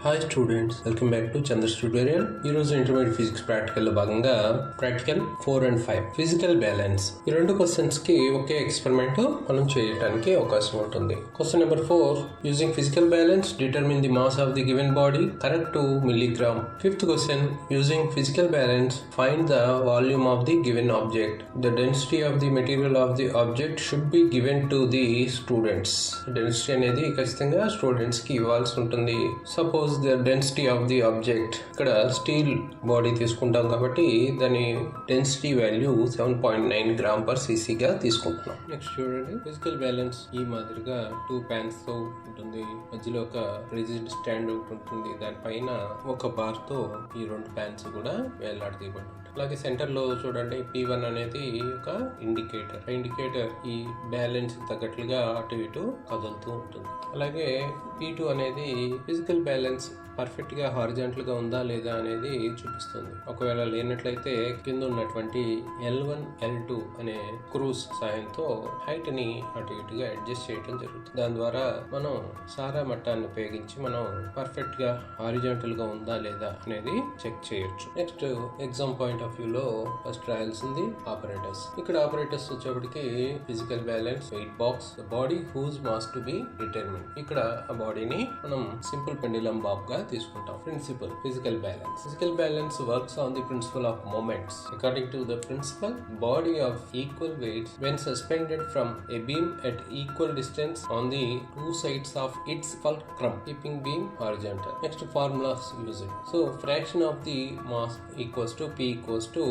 Hi students, welcome back to Chandra's tutorial. ఈ రోజు intermediate physics practical లో భాగంగా ప్రాక్టికల్ 4 and 5 ఫిజికల్ బ్యాలెన్స్ ఈ రెండు క్వశ్చన్స్ కి ఒకే ఎక్స్పెరిమెంట్ మనం చేయడానికి అవకాశం ఉంటుంది. Question number 4, using physical balance determine the mass of the given body correct to milligram. Fifth question, using physical balance find the volume of the given object. The density of the material of the object should be given to the students. Density అనేది ఖచ్చితంగా students కి ఇవ్వాల్సి ఉంటుంది. Suppose the density of the object, ఇక్కడ steel body తీసుకుంటాం కాబట్టి దాని density value 7.9 gram per cc గా తీసుకుంటున్నాం. నెక్స్ట్ చూడండి, ఫిజికల్ బ్యాలెన్స్ ఈ మాదిరిగా 2 pans తో ఉంటుంది. మధ్యలో ఒక రిజిడ్ స్టాండ్ ఒకటి ఉంటుంది. దానిపైన ఒక బార్ తో ఈ 2 pans కూడా వేలాడదీయబడి ఉంటాయి. అలాగే సెంటర్ లో చూడండి, P1 అనేది ఒక ఇండికేటర్ ఈ బ్యాలెన్స్ తగ్గట్లుగా అటు ఇటు కదులుతూ ఉంటుంది. అలాగే P2 అనేది ఫిజికల్ బ్యాలెన్స్ పర్ఫెక్ట్ గా హారిజాంటల్ గా ఉందా లేదా అనేది చూపిస్తుంది. ఒకవేళ లేనట్లయితే కింద ఉన్నటువంటి L1 L2 అనే స్క్రూస్ సాయంతో హైట్ ని అటు ఇటుగా అడ్జస్ట్ చేయడం జరుగుతుంది. దాని ద్వారా మనం సారా మట్టాన్ని ఉపయోగించి మనం పర్ఫెక్ట్ గా హారిజాంటల్ గా ఉందా లేదా అనేది చెక్ చేయొచ్చు. Next exam point of view లో ఫస్ట్ రాయాల్సింది ఆపరేటర్స్. ఇక్కడ ఆపరేటర్స్ వచ్చేప్పటికి physical balance, weight box, body whose mass to be determine. ఇక్కడ ఆ బాడీని మనం సింపుల్ పెండులం బాబ్ గా తీసుకుంటాం. Principle physical balance works on the principle of moments. According to the principle, body of equal weights when suspended from a beam at equal distance on the two sides of its fulcrum, keeping beam horizontal. Next formulas used. So fraction of the mass equals to P equals to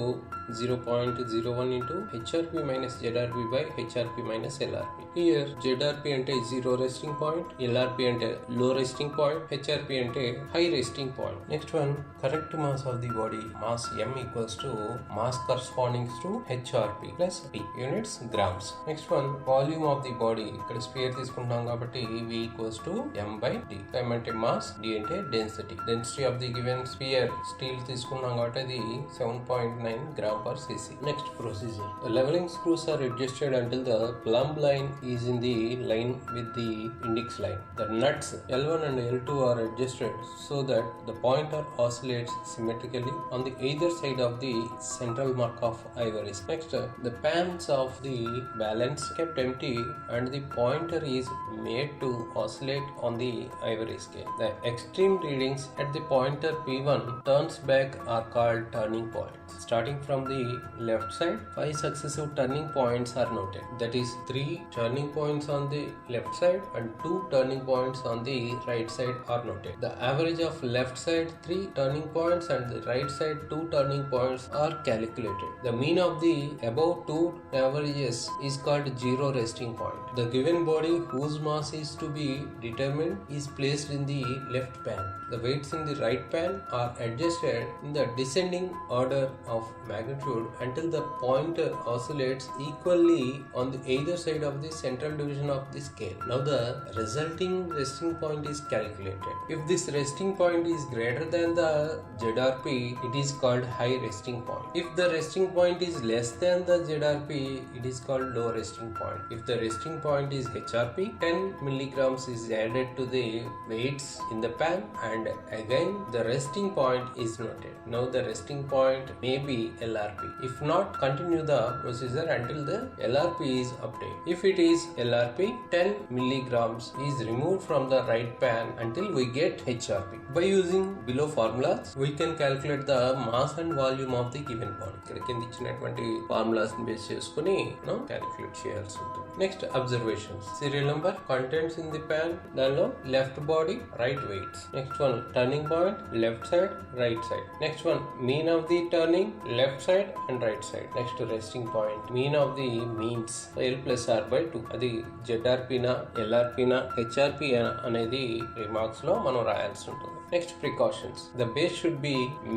0.01 into HRP minus ZRP by HRP minus LRP. Here ZRP అంటే zero resting point, LRP అంటే low resting point, HRP అంటే high resting point. Next one, correct mass of the body. Mass M equals to mass corresponding to HRP plus P units grams. Next one, volume of the body. ఇక్కడ spear తీసుకుంటాం కాబట్టి V equals to M by D. M అంటే mass, D అంటే density. Density of the given sphere, steel తీసుకున్నాం కాబట్టి అది 7.9 gram per cc. Next procedure. The leveling screws are adjusted until the plumb line is in the line with the index line. The nuts L1 and L2 are adjusted so that the pointer oscillates symmetrically on the either side of the central mark of ivory. Next, the pans of the balance kept empty and the pointer is made to oscillate on the ivory scale. The extreme readings at the pointer P1 turns back are called turning points. Starting from the left side, 5 successive turning points are noted. That is 3 turning points on the left side and 2 turning points on the right side are noted. The average of left side 3 turning points and the right side 2 turning points are calculated. The mean of the above 2 averages is called zero resting point. The given body whose mass is to be determined is placed in the left pan. The weights in the right pan are adjusted in the descending order of magnitude until the pointer oscillates equally on the either side of the central division of the scale. Now the resulting resting point is calculated. If this resting point is greater than the ZRP, it is called high resting point. If the resting point is less than the ZRP, it is called low resting point. If the resting point is HRP, 10 milligrams is added to the weights in the pan and again the resting point is noted. Now the resting point may be LRP. If not, continue the procedure until the LRP is obtained. If it is LRP, 10 milligrams is removed from the right pan until we get HRP. By using below formulas, we can calculate the mass and volume of the given body. ఇక్కడ కింద ఇచ్చినటువంటి formulas ని base చేసుకుని మనం calculate చేయాల్సి ఉంటుంది. Next observations. Serial number, contents in the pan, దానిలో left body, right weights. Next one, turning point, left side, right side. Next one, mean of the turning, left side and right side. Next resting point, mean of the means L plus R by 2. అది ZRP నా, LRP నా, HRP అనేది remarks లో మనం రాయాల్సి ఉంటుంది. Next, precautions. The base should be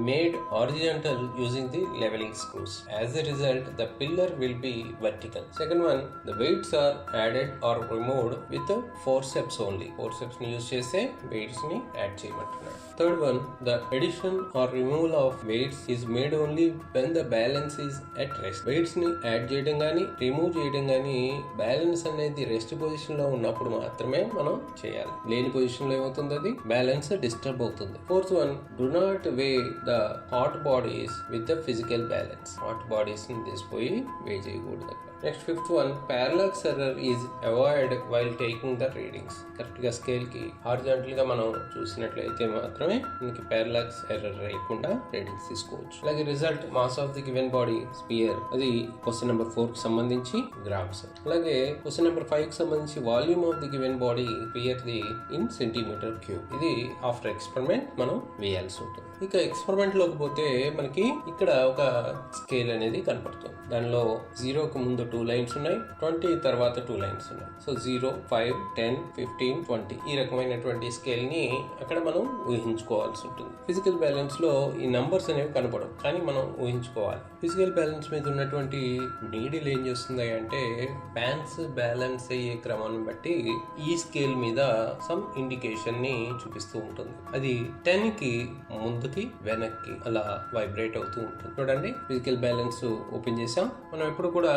made horizontal using the leveling screws. As a result, the pillar will be vertical. Second one, the weights are added or removed with forceps only. Forceps ni use chese weights ni add cheyamantunnaru. Third one, the addition or removal of weights is made only when the balance is at rest. Weights ని add చేయడం గానీ remove చేయడం గానీ balance అనేది rest position లో ఉన్నప్పుడు మాత్రమే మనం చేయాలి. లేని పొజిషన్ లో ఏమవుతుంది, అది బ్యాలెన్స్ డిస్టర్బ్ అవుతుంది. Fourth one, do not way the hot bodies with the physical balance. Hot bodies ని తీసిపోయి వే చేయకూడదు. Next fifth one, parallax error is avoid while taking the readings. Correct గా స్కేల్ కి హారిజాంటల్ గా మనం చూసినట్లయితే మాత్రమే మనకి పారలాక్స్ ఎర్రర్ లేకుండా రీడింగ్స్ తీసుకోవచ్చు. అలాగే result mass of the given body sphere, అది క్వశ్చన్ నెంబర్ 4 కి సంబంధించి గ్రామ్స్. అలాగే క్వశ్చన్ నెంబర్ 5 కి సంబంధించి volume of the given body sphere the in centimetre cube. ఇది ఆఫ్టర్ ఎక్స్పెరిమెంట్ మనం వేయాల్సి ఉంటుంది. ఇక ఎక్స్పెరిమెంట్ లోకి పోతే మనకి ఇక్కడ ఒక స్కేల్ అనేది కనపడుతుంది. దానిలో 0కి ముందు 2 లైన్స్ ఉన్నాయి, 20 తర్వాత 2 లైన్స్ ఉన్నాయి. సో 0, 5, 10, 15, 20 ఈ రకమైనటువంటి స్కేల్ ని అక్కడ మనం ఊహించుకోవాల్సి ఉంటుంది. ఫిజికల్ బ్యాలెన్స్ లో ఈ నంబర్స్ అనేవి కనపడవు, కానీ మనం ఊహించుకోవాలి. ఫిజికల్ బ్యాలెన్స్ మీద ఉన్నటువంటి నీడిల్ ఏం చేస్తుంది అంటే ప్యాన్స్ బ్యాలెన్స్ అయ్యే క్రమాన్ని బట్టి ఈ స్కేల్ మీద సమ్ ఇండికేషన్ ని చూపిస్తూ ఉంటుంది. అది 10 కి ముందుకి వెనక్కి అలా వైబ్రేట్ అవుతూ ఉంటుంది. చూడండి, ఫిజికల్ బ్యాలెన్స్ ఓపెన్ చేసాం. మనం ఎప్పుడు కూడా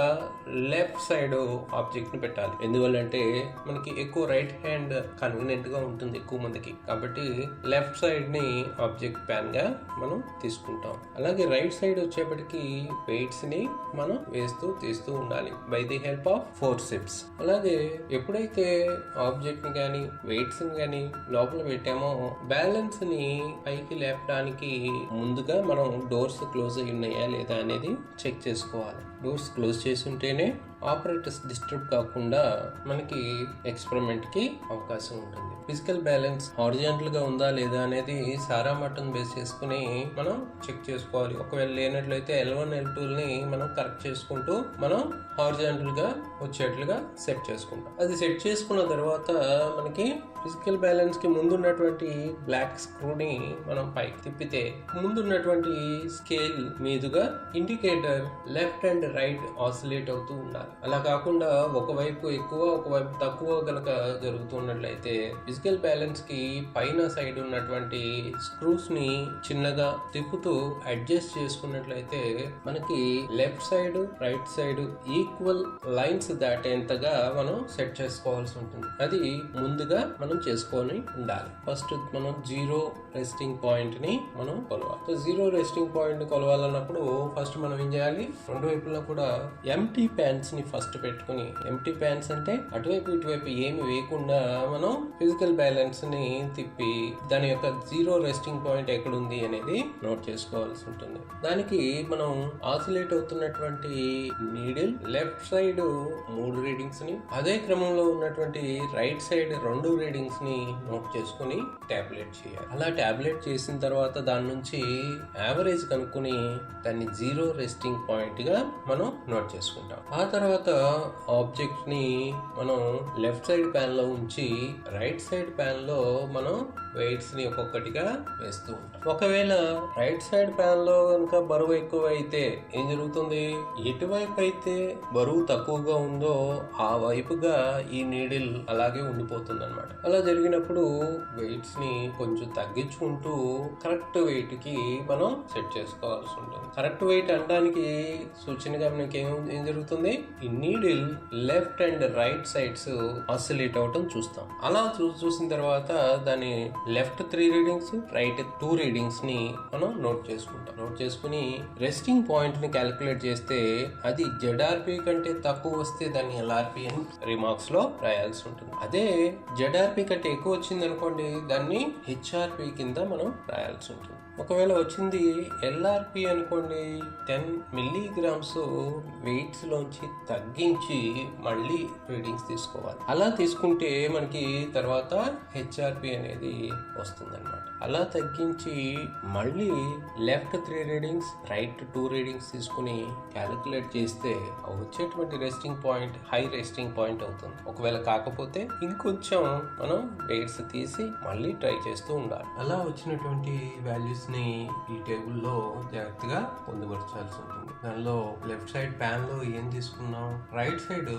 లెఫ్ట్ సైడ్ ఆబ్జెక్ట్ ని పెట్టాలి. ఎందువల్లంటే మనకి ఎక్కువ రైట్ హ్యాండ్ కన్వీనియంట్ గా ఉంటుంది ఎక్కువ మందికి, కాబట్టి లెఫ్ట్ సైడ్ ని ఆబ్జెక్ట్ ప్యాన్ గా మనం తీసుకుంటాం. అలాగే రైట్ సైడ్ వచ్చేప్పటికి వెయిట్స్ ని మనం వేస్తూ తీస్తూ ఉండాలి by the help of forceps. అలాగే ఎప్పుడైతే ఆబ్జెక్ట్ ని గానీ వెయిట్స్ ని గానీ లోపల పెట్టామో బ్యాలెన్స్ ని పైకి లేపడానికి ముందుగా మనం డోర్స్ క్లోజ్ అయి ఉన్నాయా లేదా అనేది చెక్ చేసుకోవాలి. డోర్స్ క్లోజ్ చేసి ఉంటేనే ఆపరేటర్స్ డిస్టర్బ్ కాకుండా మనకి ఎక్స్పెరిమెంట్ కి అవకాశం ఉంటుంది. ఫిజికల్ బ్యాలెన్స్ హారిజాంటల్ గా ఉందా లేదా అనేది సారా మటన్ బేస్ చేసుకుని మనం చెక్ చేసుకోవాలి. ఒకవేళ లేనట్లయితే L1, L2 ని మనం కరెక్ట్ చేసుకుంటూ మనం హారిజాంటల్ గా వచ్చేట్లుగా సెట్ చేసుకుంటాం. అది సెట్ చేసుకున్న తర్వాత మనకి ఫిజికల్ బ్యాలెన్స్ కి ముందున్నటువంటి బ్లాక్ స్క్రూని మనం పైకి తిప్పితే ముందున్నటువంటి స్కేల్ మీదుగా indicator left and right oscillate అవుతూ ఉండాలి. అలా కాకుండా ఒకవైపు ఎక్కువ ఒకవైపు తక్కువ గనక జరుగుతున్నట్లయితే ఫిజికల్ బ్యాలెన్స్ కి పైన సైడ్ ఉన్నటువంటి స్క్రూస్ ని చిన్నగా తిప్పుతూ అడ్జస్ట్ చేసుకున్నట్లయితే మనకి left side right side equal lines దాటేంతగా మనం సెట్ చేసుకోవాల్సి ఉంటుంది. అది ముందుగా మనం చేసుకొని ఉండాలి. ఫస్ట్ మనం 0 రెస్టింగ్ పాయింట్ ని మనం కొలవాలి. సో 0 రెస్టింగ్ పాయింట్ కొలవాలన్నప్పుడు ఫస్ట్ మనం ఏం చేయాలి, రెండు వైపులా కూడా ఎంటీ ప్యాన్స్ ని ఫస్ట్ పెట్టుకుని, ఎంటీ ప్యాన్స్ అంటే అటువైపు ఇటువైపు ఏమి వేయకుండా మనం ఫిజికల్ బ్యాలెన్స్ ని తిప్పి దాని యొక్క 0 రెస్టింగ్ పాయింట్ ఎక్కడుంది అనేది నోట్ చేసుకోవాల్సి ఉంటుంది. దానికి మనం ఆసిలేట్ అవుతున్నటువంటి నీడిల్ లెఫ్ట్ సైడ్ 3 రీడింగ్స్ ని, అదే క్రమంలో ఉన్నటువంటి రైట్ సైడ్ 2 రీడింగ్స్ ని నోట్ చేసుకుని టాబ్లెట్ చేయాలి. అలా టాబ్లెట్ చేసిన తర్వాత దాని నుంచి యావరేజ్ కనుక్కుని దాన్ని 0 రెస్టింగ్ పాయింట్ గా మనం నోట్ చేసుకుంటాం. ఆ తర్వాత ఆబ్జెక్ట్ ని మనం లెఫ్ట్ సైడ్ ప్యాన్ లో ఉంచి రైట్ సైడ్ ప్యాన్ లో మనం వెయిట్స్ ని ఒక్కొక్కటిగా వేస్తూ ఉంటాం. ఒకవేళ రైట్ సైడ్ ప్యాన్ లో కనుక బరువు ఎక్కువ అయితే ఏం జరుగుతుంది, ఎటువైపు అయితే బరువు తక్కువగా ఉందో ఆ వైపుగా ఈ నీడిల్ అలాగే ఉండిపోతుంది అన్నమాట. అలా జరిగినప్పుడు వెయిట్స్ ని కొంచెం తగ్గించుకుంటూ కరెక్ట్ వెయిట్ కి మనం సెట్ చేసుకోవాల్సి ఉంటుంది. కరెక్ట్ వెయిట్ అనడానికి సూచనగా మనకి ఏం జరుగుతుంది, ఈ needle left and right sides oscillate అవటం చూస్తాం. అలా చూసిన తర్వాత దాని లెఫ్ట్ 3 రీడింగ్స్ రైట్ 2 రీడింగ్స్ ని మనం నోట్ చేసుకుంటాం. నోట్ చేసుకుని రెస్టింగ్ పాయింట్ ని క్యాలిక్యులేట్ చేస్తే అది ZRP కంటే తక్కువ వస్తే దాన్ని LRP అని రిమార్క్స్ లో రాయాల్సి ఉంటుంది. అదే ZRP కంటే ఎక్కువ వచ్చింది అనుకోండి, దాన్ని HRP కింద మనం రాయాల్సి ఉంటుంది. ఒకవేళ వచ్చింది LRP అనుకోండి, 10 మిల్లీగ్రామ్స్ వెయిట్స్ లోంచి తగ్గించి మళ్ళీ రీడింగ్స్ తీసుకోవాలి. అలా తీసుకుంటే మనకి తర్వాత HRP అనేది వస్తుంది అనమాట. అలా తగ్గించి మళ్ళీ లెఫ్ట్ 3 రీడింగ్స్ రైట్ 2 రీడింగ్స్ తీసుకుని క్యాలిక్యులేట్ చేస్తే వచ్చేటువంటి resting point high resting point అవుతుంది. ఒకవేళ కాకపోతే ఇంకొంచెం మనం వెయిట్స్ తీసి మళ్ళీ ట్రై చేస్తూ ఉండాలి. అలా వచ్చినటువంటి వాల్యూస్ ని ఈ టేబుల్లో జాగ్రత్తగా పొందుపరచాల్సి ఉంటుంది. దానిలో లెఫ్ట్ సైడ్ ప్యాన్ లో ఏం తీసుకున్నాం చేసుకున్నాం, రైట్ సైడ్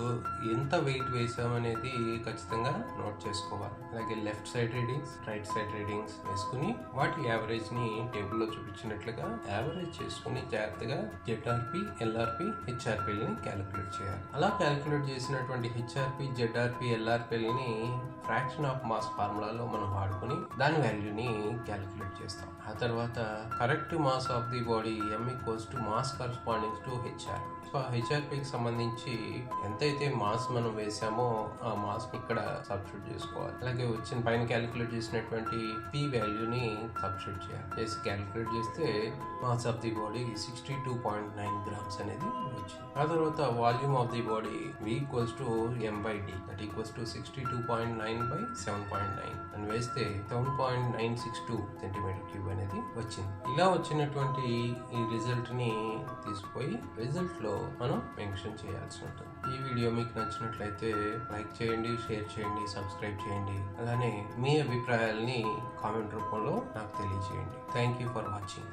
ఎంత వెయిట్ వేసామనేది ఖచ్చితంగా నోట్ చేసుకోవాలి. అలాగే left side readings, right side readings వేసుకుని వాటి యావరేజ్ ని టేబుల్లో చూపించినట్లుగా యావరేజ్ చేసుకుని జాగ్రత్తగా ZRP, LRP, HRPలని క్యాలిక్యులేట్ చేయాలి. అలా క్యాలిక్యులేట్ చేసినటువంటి HRP, ZRP, LRPలని ఫ్రాక్షన్ ఆఫ్ మాస్ ఫార్ములాలో మనం వాడుకుని దాని వాల్యూని క్యాలిక్యులేట్ చేస్తాం. ఆ తర్వాత correct mass of the body M = mass corresponding to HR. So HRPకి సంబంధించి ఎంతైతే మాస్ మనం వేసామో ఆ మాస్ ఇక్కడ సబ్స్టిట్యూట్ చేసుకోవాలి. అలాగే వచ్చిన పైన క్యాలిక్యులేట్ చేసినటువంటి P వాల్యూని సబ్స్టిట్యూట్ చేయాలి. చేసి క్యాలిక్యులేట్ చేస్తే mass of the body 62.9 grams అనేది వచ్చింది. ఆ తర్వాత volume of the body V = M/D, that equals to 62.9/7.9 అని వేస్తే 7.962 cm³ అనేది వచ్చింది. ఇలా వచ్చినటువంటి ఈ రిజల్ట్ ని తీసుకుపోయి రిజల్ట్ లో మనం మెన్షన్ చేయాల్సి ఉంటుంది. ఈ వీడియో మీకు నచ్చినట్లయితే లైక్ చేయండి, షేర్ చేయండి, సబ్స్క్రైబ్ చేయండి. అలానే మీ అభిప్రాయాల్ని కామెంట్ రూపంలో నాకు తెలియజేయండి. Thank you for watching.